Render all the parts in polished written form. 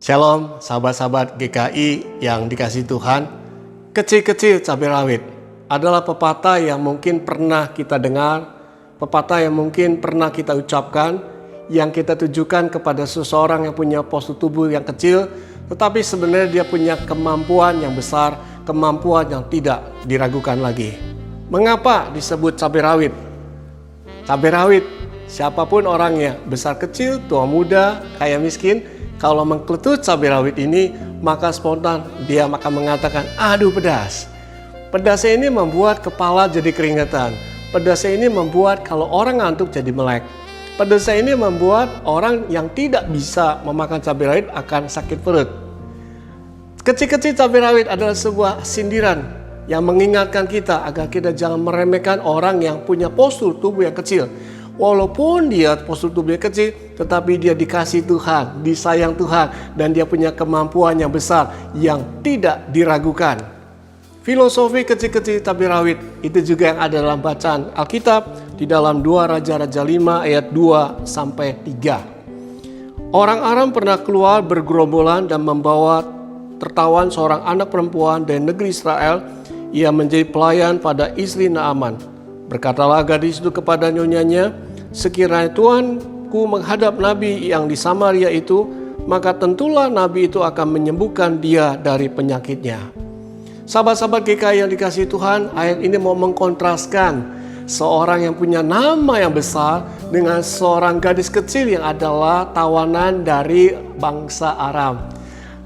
Shalom, sahabat-sahabat GKI yang dikasihi Tuhan. Kecil-kecil cabai rawit adalah pepatah yang mungkin pernah kita dengar, pepatah yang mungkin pernah kita ucapkan, yang kita tujukan kepada seseorang yang punya postur tubuh yang kecil, tetapi sebenarnya dia punya kemampuan yang besar, kemampuan yang tidak diragukan lagi. Mengapa disebut cabai rawit? Cabai rawit, siapapun orangnya, besar kecil, tua muda, kaya miskin, kalau mengkletut cabai rawit ini, maka spontan dia akan mengatakan, aduh pedas. Pedasnya ini membuat kepala jadi keringetan. Pedasnya ini membuat kalau orang ngantuk jadi melek. Pedasnya ini membuat orang yang tidak bisa memakan cabai rawit akan sakit perut. Kecil-kecil cabai rawit adalah sebuah sindiran yang mengingatkan kita agar kita jangan meremehkan orang yang punya postur tubuh yang kecil. Walaupun dia postur tubuhnya kecil, tetapi dia dikasih Tuhan, disayang Tuhan, dan dia punya kemampuan yang besar yang tidak diragukan. Filosofi kecil-kecil cabai rawit itu juga yang ada dalam bacaan Alkitab di dalam 2 Raja-Raja 5 ayat 2-3. Orang Aram pernah keluar bergerombolan dan membawa tertawan seorang anak perempuan dari negeri Israel. Ia menjadi pelayan pada istri Naaman. Berkatalah gadis itu kepada nyonyanya, sekiranya Tuanku menghadap nabi yang di Samaria itu, maka tentulah nabi itu akan menyembuhkan dia dari penyakitnya. Sahabat-sahabat GKI yang dikasihi Tuhan, ayat ini mau mengkontraskan seorang yang punya nama yang besar dengan seorang gadis kecil yang adalah tawanan dari bangsa Aram.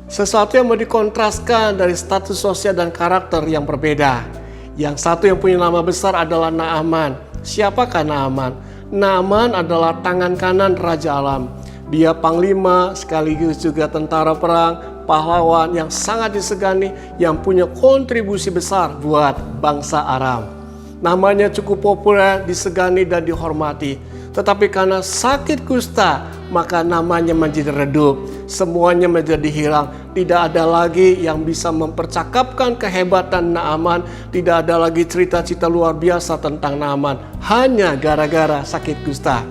Sesuatu yang mau dikontraskan dari status sosial dan karakter yang berbeda. Yang satu yang punya nama besar adalah Naaman. Siapakah Naaman? Naaman adalah tangan kanan Raja Aram. Dia panglima sekaligus juga tentara perang, pahlawan yang sangat disegani, yang punya kontribusi besar buat bangsa Aram. Namanya cukup populer, disegani dan dihormati. Tetapi karena sakit kusta, maka namanya menjadi redup. Semuanya menjadi hilang. Tidak ada lagi yang bisa mempercakapkan kehebatan Naaman. Tidak ada lagi cerita-cerita luar biasa tentang Naaman. Hanya gara-gara sakit kusta.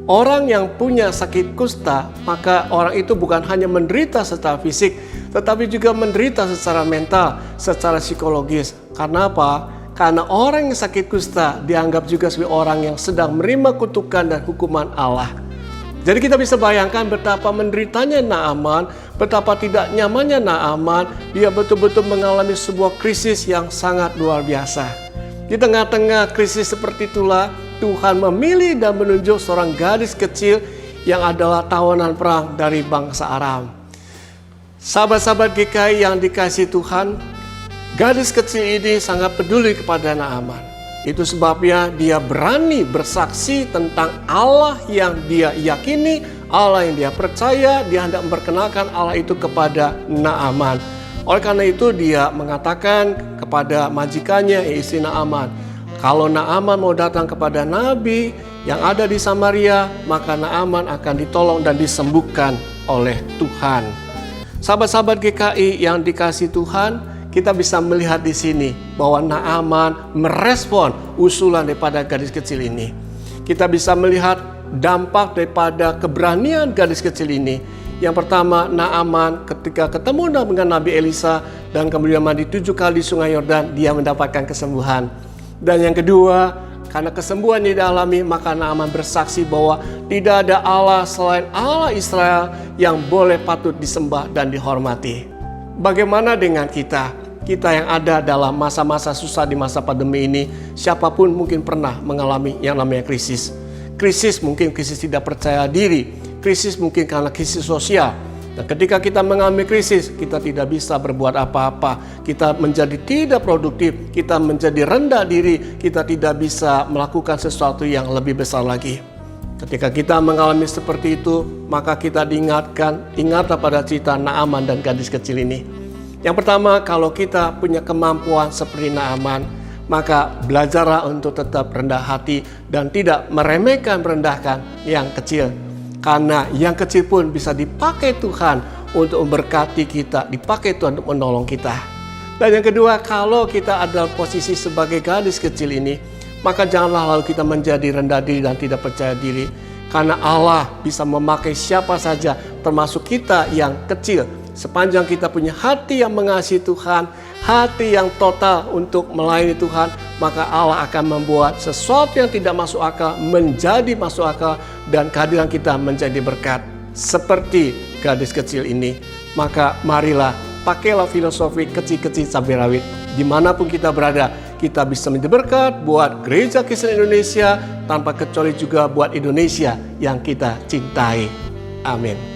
Orang yang punya sakit kusta, maka orang itu bukan hanya menderita secara fisik, tetapi juga menderita secara mental, secara psikologis. Karena apa? Karena orang yang sakit kusta dianggap juga sebagai orang yang sedang menerima kutukan dan hukuman Allah. Jadi kita bisa bayangkan betapa menderitanya Naaman, betapa tidak nyamannya Naaman. Dia betul-betul mengalami sebuah krisis yang sangat luar biasa. Di tengah-tengah krisis seperti itulah Tuhan memilih dan menunjuk seorang gadis kecil yang adalah tawanan perang dari bangsa Aram. Sahabat-sahabat GKI yang dikasihi Tuhan, gadis kecil ini sangat peduli kepada Naaman. Itu sebabnya dia berani bersaksi tentang Allah yang dia yakini, Allah yang dia percaya. Dia hendak memperkenalkan Allah itu kepada Naaman. Oleh karena itu dia mengatakan kepada majikannya, istri Naaman, kalau Naaman mau datang kepada nabi yang ada di Samaria, maka Naaman akan ditolong dan disembuhkan oleh Tuhan. Sahabat-sahabat GKI yang dikasihi Tuhan, kita bisa melihat di sini bahwa Naaman merespon usulan daripada gadis kecil ini. Kita bisa melihat dampak daripada keberanian gadis kecil ini. Yang pertama, Naaman ketika ketemu dengan Nabi Elisa dan kemudian mandi 7 kali di Sungai Yordan, dia mendapatkan kesembuhan. Dan yang kedua, karena kesembuhan yang dialami, maka Naaman bersaksi bahwa tidak ada Allah selain Allah Israel yang boleh patut disembah dan dihormati. Bagaimana dengan kita? Kita yang ada dalam masa-masa susah di masa pandemi ini, siapapun mungkin pernah mengalami yang namanya krisis. Krisis mungkin krisis tidak percaya diri, krisis mungkin karena krisis sosial. Dan ketika kita mengalami krisis, kita tidak bisa berbuat apa-apa. Kita menjadi tidak produktif, kita menjadi rendah diri, kita tidak bisa melakukan sesuatu yang lebih besar lagi. Ketika kita mengalami seperti itu, maka kita diingatkan, ingatlah pada cerita Naaman dan gadis kecil ini. Yang pertama, kalau kita punya kemampuan seperti Naaman, maka belajarlah untuk tetap rendah hati dan tidak meremehkan, merendahkan yang kecil. Karena yang kecil pun bisa dipakai Tuhan untuk memberkati kita, dipakai Tuhan untuk menolong kita. Dan yang kedua, kalau kita ada posisi sebagai gadis kecil ini, maka janganlah lalu kita menjadi rendah diri dan tidak percaya diri. Karena Allah bisa memakai siapa saja, termasuk kita yang kecil. Sepanjang kita punya hati yang mengasihi Tuhan, hati yang total untuk melayani Tuhan, maka Allah akan membuat sesuatu yang tidak masuk akal menjadi masuk akal, dan kehadiran kita menjadi berkat. Seperti gadis kecil ini, maka marilah pakailah filosofi kecil-kecil cabai rawit. Dimanapun kita berada, kita bisa menjadi berkat buat Gereja Kristen Indonesia, tanpa kecuali juga buat Indonesia yang kita cintai. Amin.